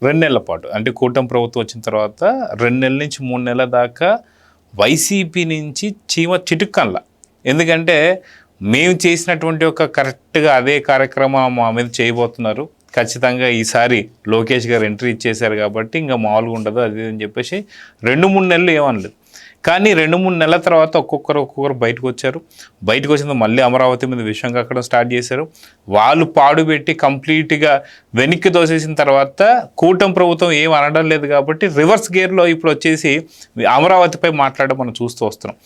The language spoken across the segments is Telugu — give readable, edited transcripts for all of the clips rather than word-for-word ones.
2 నెలల పాటు అంటే కూటమి ప్రభుత్వం వచ్చిన తర్వాత 2 నెలల నుంచి 3 నెలల దాకా వైసీపీ నుంచి చీమ చిటుక్కన్ల. ఎందుకంటే మేము చేసినటువంటి ఒక కరెక్ట్గా అదే కార్యక్రమం మా మీద చేయబోతున్నారు, ఖచ్చితంగా ఈసారి లోకేష్ గారు ఎంట్రీ ఇచ్చేశారు కాబట్టి ఇంకా మామూలుగా ఉండదు అది అని చెప్పేసి 2-3 నెలలు ఏమనలేదు. కానీ 2-3 నెలల తర్వాత ఒక్కొక్కరు బయటకు వచ్చారు. బయటకు వచ్చిన మళ్ళీ అమరావతి మీద విషయం కక్కడం స్టార్ట్ చేశారు. వాళ్ళు పాడుపెట్టి కంప్లీట్గా వెనక్కి దోసేసిన తర్వాత కూటమి ప్రభుత్వం ఏం అనడం లేదు కాబట్టి రివర్స్ గేర్లో ఇప్పుడు వచ్చేసి అమరావతిపై మాట్లాడడం మనం చూస్తూ వస్తున్నాం.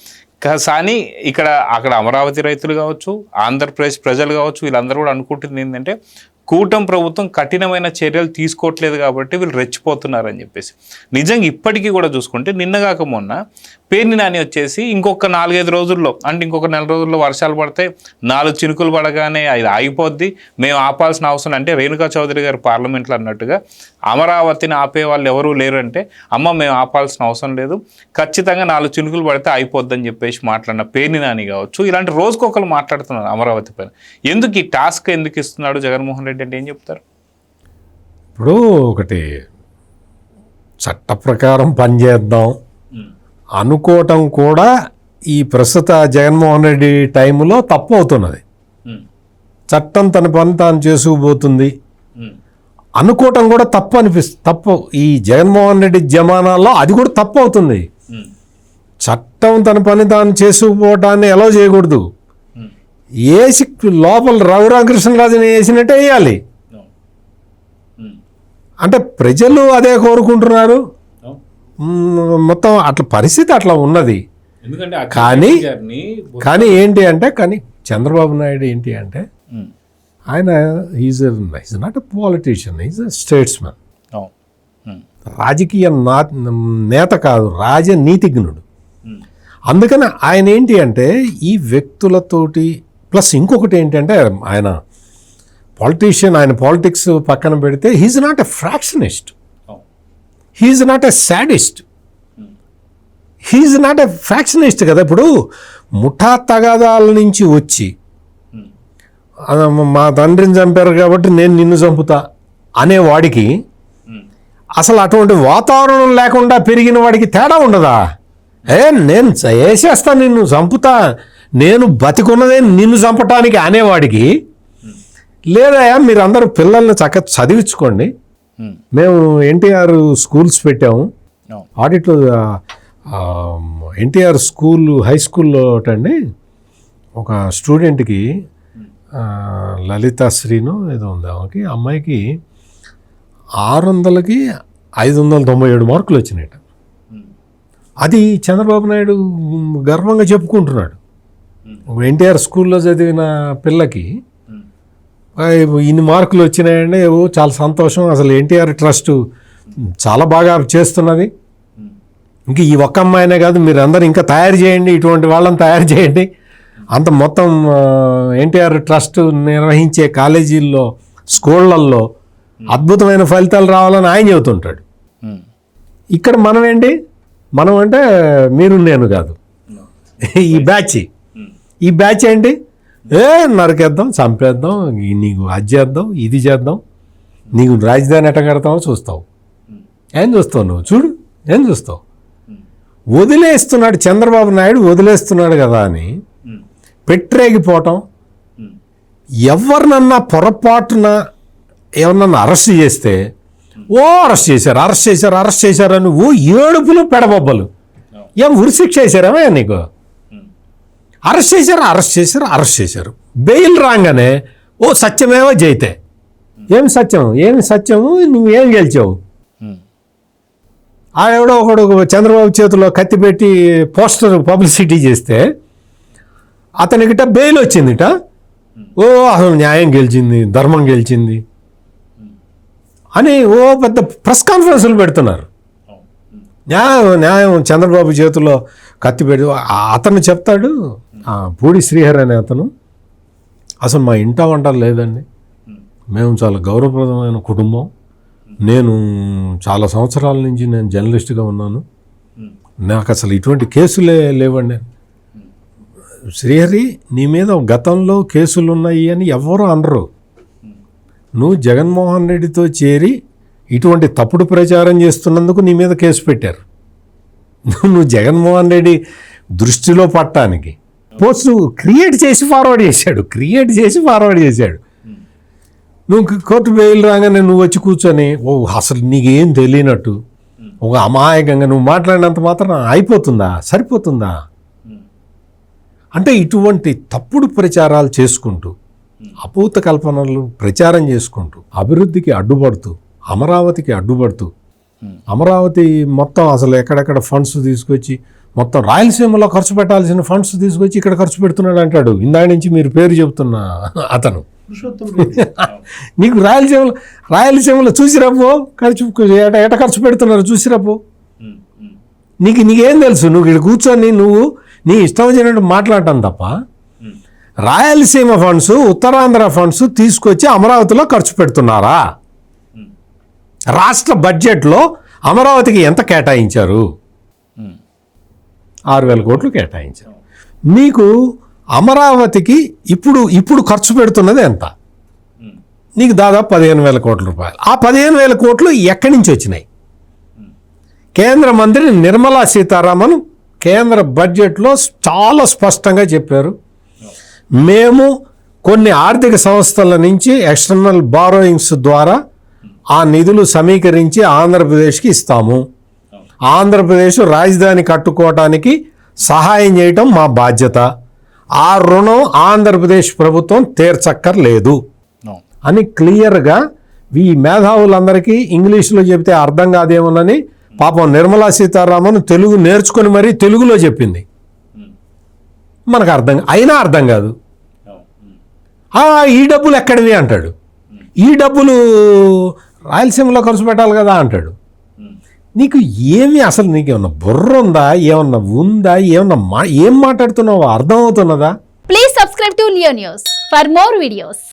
కానీ అక్కడ అమరావతి రైతులు కావచ్చు, ఆంధ్రప్రదేశ్ ప్రజలు కావచ్చు, వీళ్ళందరూ కూడా అనుకుంటుంది ఏంటంటే కూటమి ప్రభుత్వం కఠినమైన చర్యలు తీసుకోవట్లేదు కాబట్టి వీళ్ళు రెచ్చిపోతున్నారని చెప్పేసి. నిజంగా ఇప్పటికీ కూడా చూసుకుంటే నిన్నగాక మొన్న పేర్ని నాని వచ్చేసి ఇంకొక 4-5 రోజుల్లో అంటే ఇంకొక 4 రోజుల్లో వర్షాలు పడితే 4 చినుకులు పడగానే అది ఆగిపోద్ది, మేము ఆపాల్సిన అవసరం అంటే రేణుకా చౌదరి గారు పార్లమెంట్లో అన్నట్టుగా అమరావతిని ఆపే వాళ్ళు ఎవరూ లేరు అంటే మేము ఆపాల్సిన అవసరం లేదు, ఖచ్చితంగా 4 చినుకులు పడితే అయిపోద్దని చెప్పేసి మాట్లాడిన పేర్ని నాని కావచ్చు. ఇలాంటి రోజుకొకరు మాట్లాడుతున్నారు అమరావతి పైన. ఎందుకు ఈ టాస్క్ ఎందుకు ఇస్తున్నాడు జగన్మోహన్ రెడ్డి అంటే ఏం చెప్తారు? ఇప్పుడు ఒకటి చట్ట ప్రకారం పనిచేద్దాం అనుకోవటం కూడా ఈ ప్రస్తుత జగన్మోహన్ రెడ్డి టైంలో తప్పు అవుతున్నది. చట్టం తన పని తాను చేసుకుపోతుంది అనుకోవటం కూడా తప్పు. ఈ జగన్మోహన్ రెడ్డి జమానాల్లో అది కూడా తప్పు అవుతుంది. చట్టం తన పని తాను చేసుకుపోవటాన్ని ఎలా చేయకూడదు, వేసి లోపల రఘురామకృష్ణరాజుని వేసినట్టే వేయాలి. అంటే ప్రజలు అదే కోరుకుంటున్నారు. మొత్తం అట్లా పరిస్థితి అట్లా ఉన్నది. కానీ ఏంటి అంటే చంద్రబాబు నాయుడు ఏంటి అంటే ఆయన is not a politician, is a statesmen. రాజకీయ నేత కాదు, రాజనీతిజ్ఞుడు. అందుకని ఆయన ఏంటి అంటే ఈ వ్యక్తులతోటి ప్లస్ ఇంకొకటి ఏంటంటే ఆయన పాలిటీషియన్, ఆయన పాలిటిక్స్ పక్కన పెడితే he is not a fractionist, he is not a sadist, he is not a fractionist కదా. ఇప్పుడు ముఠా తగాదాల నుంచి వచ్చి మా తండ్రిని చంపారు కాబట్టి నేను నిన్ను చంపుతా అనేవాడికి అసలు అటువంటి వాతావరణం లేకుండా పెరిగిన వాడికి తేడా ఉండదా? నేను వేసేస్తా, నిన్ను చంపుతా, నేను బతికున్నదే నిన్ను చంపటానికి అనేవాడికి లేదా మీరు అందరూ పిల్లల్ని చక్కగా చదివించుకోండి, మేము ఎన్టీఆర్ స్కూల్స్ పెట్టాము, ఆడిట్లో ఎన్టీఆర్ స్కూల్ హై స్కూల్లో అండి ఒక స్టూడెంట్కి లలితాశ్రీను ఏదో ఉంది ఆమెకి, అమ్మాయికి 600కి 597 మార్కులు వచ్చినాయట. అది చంద్రబాబు నాయుడు గర్వంగా చెప్పుకుంటున్నాడు. ఎన్టీఆర్ స్కూల్లో చదివిన పిల్లకి ఇన్ని మార్కులు వచ్చినాయండి, చాలా సంతోషం, అసలు ఎన్టీఆర్ ట్రస్ట్ చాలా బాగా చేస్తున్నది, ఇంక ఈ ఒక్క అమ్మాయినే కాదు మీరు అందరూ ఇంకా తయారు చేయండి, ఇటువంటి వాళ్ళని తయారు చేయండి, అంత మొత్తం ఎన్టీఆర్ ట్రస్ట్ నిర్వహించే కాలేజీల్లో స్కూళ్ళల్లో అద్భుతమైన ఫలితాలు రావాలని ఆయన చెబుతుంటాడు. ఇక్కడ మనం అంటే మీరు నేను కాదు, ఈ బ్యాచ్ ఏంటి నరికేద్దాం, చంపేద్దాం, నీకు అది చేద్దాం, ఇది చేద్దాం, నీకు రాజధాని ఎట్ట కడతామో చూస్తావు, ఏం చూస్తావు నువ్వు చూడు, ఏం చూస్తావు. వదిలేస్తున్నాడు చంద్రబాబు నాయుడు, వదిలేస్తున్నాడు కదా అని పెట్టరేగిపోవటం, ఎవరినన్నా పొరపాటున ఎవరినన్నా అరెస్ట్ చేస్తే అరెస్ట్ చేశారని ఏడుపులు పెడబొబ్బలు, ఏం ఉరిశిక్ష చేశారేమో నీకు, అరెస్ట్ చేశారు బెయిల్ రాగానే సత్యమేవో జైతే, ఏమి సత్యము నువ్వేం గెలిచావు. ఆడెవడో ఒకడు చంద్రబాబు చేతిలో కత్తి పెట్టి పోస్టర్ పబ్లిసిటీ చేస్తే అతనికిట బెయిల్ వచ్చిందిట, అసలు న్యాయం గెలిచింది, ధర్మం గెలిచింది అని పెద్ద ప్రెస్ కాన్ఫరెన్స్లు పెడుతున్నారు. న్యాయం చంద్రబాబు చేతిలో కత్తి పెట్టి అతను చెప్తాడు, పూడి శ్రీహరి అనే అతను, అసలు మా ఇంట వంట లేదండి, మేము చాలా గౌరవప్రదమైన కుటుంబం, నేను చాలా సంవత్సరాల నుంచి నేను జర్నలిస్ట్గా ఉన్నాను, నాకు అసలు ఇటువంటి కేసులే లేవండి. శ్రీహరి నీ మీద గతంలో కేసులు ఉన్నాయి అని ఎవరు అనరు, నువ్వు జగన్మోహన్ రెడ్డితో చేరి ఇటువంటి తప్పుడు ప్రచారం చేస్తున్నందుకు నీ మీద కేసు పెట్టారు. నువ్వు జగన్మోహన్ రెడ్డి దృష్టిలో పట్టడానికి పోస్ట్ క్రియేట్ చేసి ఫార్వర్డ్ చేశాడు. నువ్వు కోర్టు బెయిల్ రాగానే నువ్వు వచ్చి కూర్చొని అసలు నీకేం తెలియనట్టు ఒక అమాయకంగా నువ్వు మాట్లాడినంత మాత్రం అయిపోతుందా, సరిపోతుందా? అంటే ఇటువంటి తప్పుడు ప్రచారాలు చేసుకుంటూ, అపూత కల్పనలు ప్రచారం చేసుకుంటూ, అభివృద్ధికి అడ్డుపడుతూ, అమరావతికి అడ్డుపడుతూ, అమరావతి మొత్తం అసలు ఎక్కడెక్కడ ఫండ్స్ తీసుకొచ్చి మొత్తం రాయలసీమలో ఖర్చు పెట్టాల్సిన ఫండ్స్ తీసుకొచ్చి ఇక్కడ ఖర్చు పెడుతున్నాడు అంటాడు. ఇందా నుంచి మీరు పేరు చెబుతున్న అతను. నీకు రాయలసీమలో చూసిరాపో ఎట ఖర్చు పెడుతున్నారు చూసిరాపో. నీకేం తెలుసు? నువ్వు ఇక్కడ కూర్చొని నువ్వు నీ ఇష్టం వచ్చినట్టు మాట్లాడటం తప్ప రాయలసీమ ఫండ్స్, ఉత్తరాంధ్ర ఫండ్స్ తీసుకొచ్చి అమరావతిలో ఖర్చు పెడుతున్నారా? రాష్ట్ర బడ్జెట్లో అమరావతికి ఎంత కేటాయించారు? 6,000 కోట్లు కేటాయించారు. మీకు అమరావతికి ఇప్పుడు ఖర్చు పెడుతున్నది ఎంత? నీకు దాదాపు 15,000 కోట్ల రూపాయలు. ఆ 15,000 కోట్లు ఎక్కడి నుంచి వచ్చినాయి? కేంద్ర మంత్రి నిర్మలా సీతారామన్ కేంద్ర బడ్జెట్లో చాలా స్పష్టంగా చెప్పారు, మేము కొన్ని ఆర్థిక సంస్థల నుంచి ఎక్స్టర్నల్ బారోయింగ్స్ ద్వారా ఆ నిధులు సమీకరించి ఆంధ్రప్రదేశ్కి ఇస్తాము. ఆంధ్రప్రదేశ్ రాజధాని కట్టుకోవటానికి సహాయం చేయటం మా బాధ్యత. ఆ రుణం ఆంధ్రప్రదేశ్ ప్రభుత్వం తీర్చక్కర్లేదు అని క్లియర్గా ఈ మేధావులందరికీ ఇంగ్లీష్లో చెబితే అర్థం కాదేమోనని పాపం నిర్మలా సీతారామన్ తెలుగు నేర్చుకొని మరీ తెలుగులో చెప్పింది. మనకు అయినా అర్థం కాదు. ఈ డబ్బులు ఎక్కడివి అంటాడు. ఈ డబ్బులు రాయలసీమలో ఖర్చు పెట్టాలి కదా అంటాడు. నీకు అసలు నీకేమన్నా బుర్ర ఉందా, ఏమన్నా ఉందా, ఏం మాట్లాడుతున్నావో అర్థమవుతున్నదా? Please subscribe to Leo news for more videos.